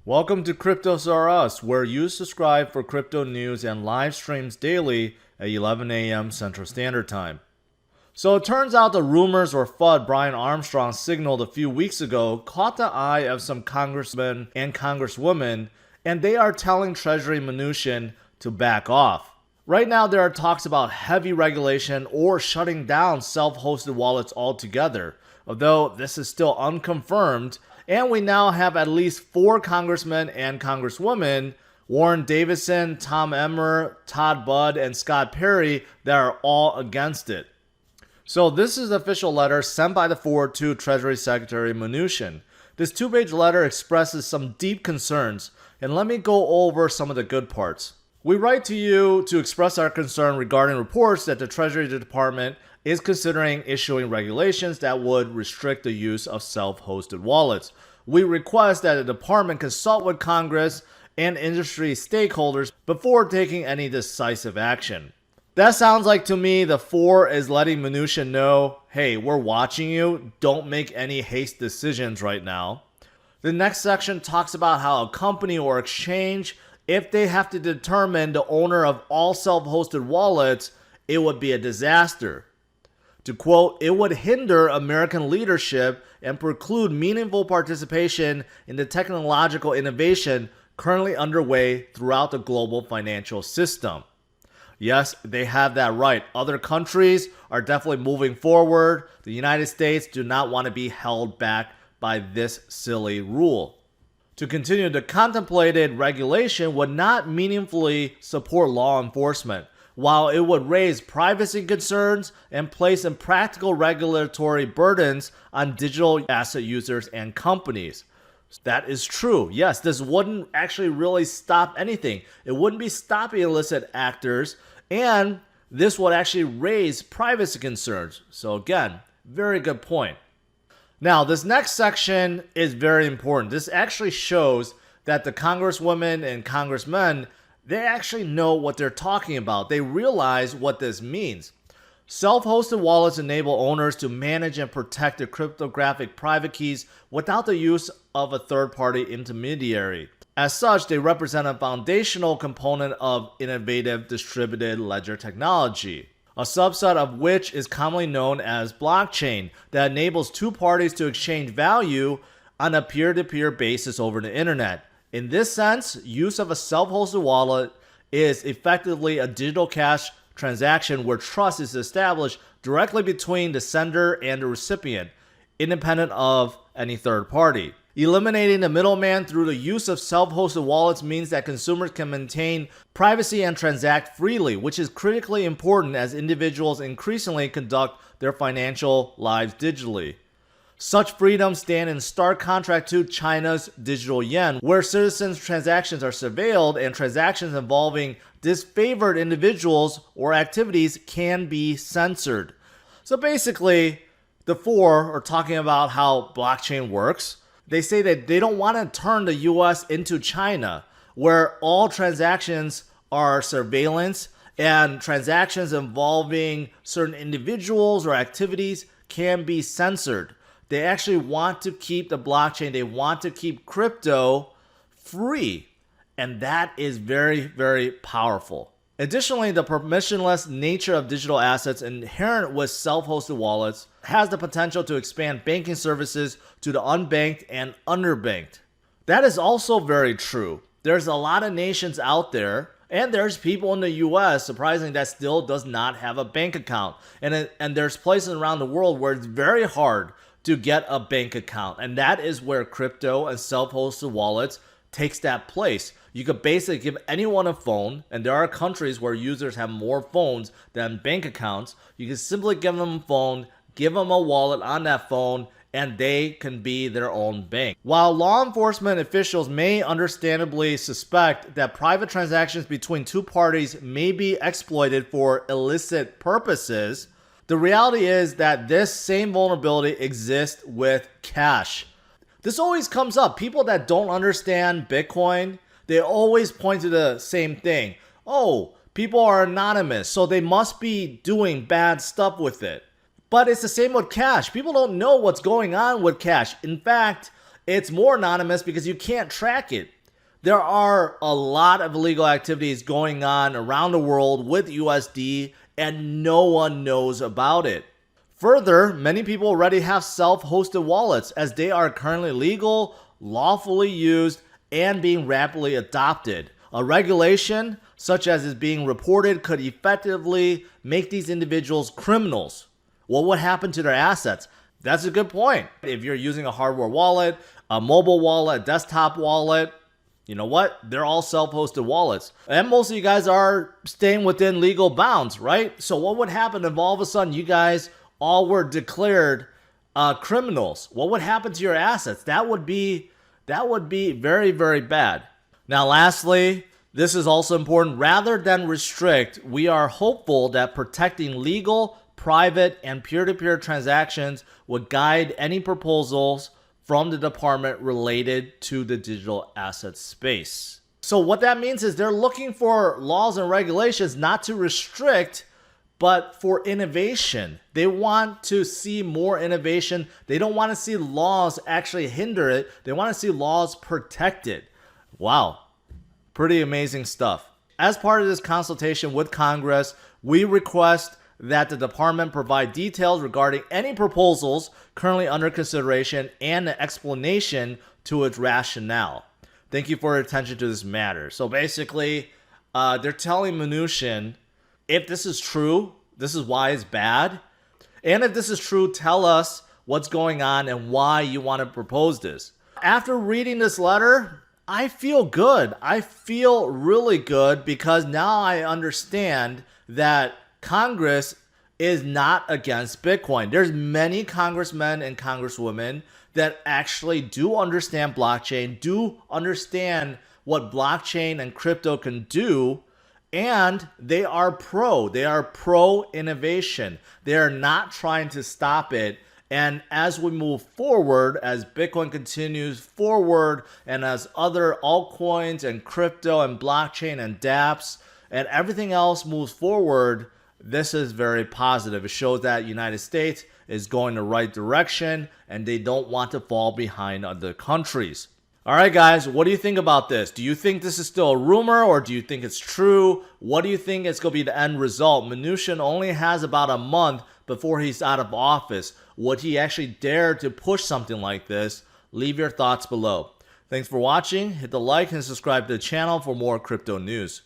Welcome to CryptosRUs, where you subscribe for crypto news and live streams daily at 11 a.m. Central Standard Time. So it turns out the rumors or FUD Brian Armstrong signaled a few weeks ago caught the eye of some congressmen and congresswomen, and they are telling Treasury Mnuchin to back off. Right now, there are talks about heavy regulation or shutting down self-hosted wallets altogether, although this is still unconfirmed, and we now have at least 4 congressmen and congresswomen, Warren Davidson, Tom Emmer, Todd Budd, and Scott Perry, that are all against it. So this is the official letter sent by the 4 to Treasury Secretary Mnuchin. This 2-page letter expresses some deep concerns, and let me go over some of the good parts. We write to you to express our concern regarding reports that the Treasury Department is considering issuing regulations that would restrict the use of self-hosted wallets. We request that the department consult with Congress and industry stakeholders before taking any decisive action. That sounds like to me the 4 is letting Mnuchin know, hey, we're watching you, don't make any haste decisions right now. The next section talks about how a company or exchange, if they have to determine the owner of all self-hosted wallets, it would be a disaster. To quote, it would hinder American leadership and preclude meaningful participation in the technological innovation currently underway throughout the global financial system. Yes, they have that right. Other countries are definitely moving forward. The United States do not want to be held back by this silly rule. To continue, the contemplated regulation would not meaningfully support law enforcement, while it would raise privacy concerns and place impractical regulatory burdens on digital asset users and companies. That is true. Yes, this wouldn't actually really stop anything. It wouldn't be stopping illicit actors, and this would actually raise privacy concerns. So again, very good point. Now, this next section is very important. This actually shows that the congresswomen and congressmen, they actually know what they're talking about. They realize what this means. Self-hosted wallets enable owners to manage and protect their cryptographic private keys without the use of a third-party intermediary. As such, they represent a foundational component of innovative distributed ledger technology, a subset of which is commonly known as blockchain, that enables 2 parties to exchange value on a peer-to-peer basis over the internet. In this sense, use of a self-hosted wallet is effectively a digital cash transaction where trust is established directly between the sender and the recipient, independent of any third party. Eliminating the middleman through the use of self-hosted wallets means that consumers can maintain privacy and transact freely, which is critically important as individuals increasingly conduct their financial lives digitally. Such freedoms stand in stark contrast to China's digital yuan, where citizens' transactions are surveilled and transactions involving disfavored individuals or activities can be censored. So basically, the 4 are talking about how blockchain works. They say that they don't want to turn the US into China, where all transactions are surveillance and transactions involving certain individuals or activities can be censored. They actually want to keep the blockchain, they want to keep crypto free. And that is very, very powerful. Additionally, the permissionless nature of digital assets inherent with self-hosted wallets has the potential to expand banking services to the unbanked and underbanked. That is also very true. There's a lot of nations out there, and there's people in the US, surprisingly, that still does not have a bank account. And there's places around the world where it's very hard to get a bank account. And that is where crypto and self-hosted wallets takes that place. You could basically give anyone a phone, and there are countries where users have more phones than bank accounts. You can simply give them a phone, give them a wallet on that phone, and they can be their own bank. While law enforcement officials may understandably suspect that private transactions between 2 parties may be exploited for illicit purposes, the reality is that this same vulnerability exists with cash. This always comes up. People that don't understand Bitcoin, they always point to the same thing. Oh, people are anonymous, so they must be doing bad stuff with it. But it's the same with cash. People don't know what's going on with cash. In fact, It's more anonymous because you can't track it. There are a lot of illegal activities going on around the world with USD, and no one knows about it. Further, many people already have self-hosted wallets as they are currently legal, lawfully used, and being rapidly adopted. A regulation, such as is being reported, could effectively make these individuals criminals. What would happen to their assets? That's a good point. If you're using a hardware wallet, a mobile wallet, a desktop wallet, you know what? They're all self-hosted wallets. And most of you guys are staying within legal bounds, right? So what would happen if all of a sudden you guys all were declared criminals? What would happen to your assets? That would be very, very bad. Now, lastly, this is also important. Rather than restrict, we are hopeful that protecting legal, private, and peer-to-peer transactions would guide any proposals from the department related to the digital asset space. So what that means is they're looking for laws and regulations not to restrict, but for innovation. They want to see more innovation. They don't want to see laws actually hinder it. They want to see laws protect it. Wow, pretty amazing stuff. As part of this consultation with Congress, we request that the department provide details regarding any proposals currently under consideration and an explanation to its rationale. Thank you for your attention to this matter. So basically, they're telling Mnuchin, if this is true, this is why it's bad. And if this is true, tell us what's going on and why you want to propose this. After reading this letter, I feel good. I feel really good because now I understand that Congress is not against Bitcoin. There's many congressmen and congresswomen that actually do understand blockchain, do understand what blockchain and crypto can do, and they are pro. They are pro innovation. They are not trying to stop it. And as we move forward, as Bitcoin continues forward, and as other altcoins and crypto and blockchain and dApps and everything else moves forward, this is very positive. It shows that the United States is going the right direction and they don't want to fall behind other countries. All right, guys, what do you think about this? Do you think this is still a rumor or do you think it's true? What do you think is going to be the end result? Mnuchin only has about a month before he's out of office. Would he actually dare to push something like this? Leave your thoughts below. Thanks for watching. Hit the like and subscribe to the channel for more crypto news.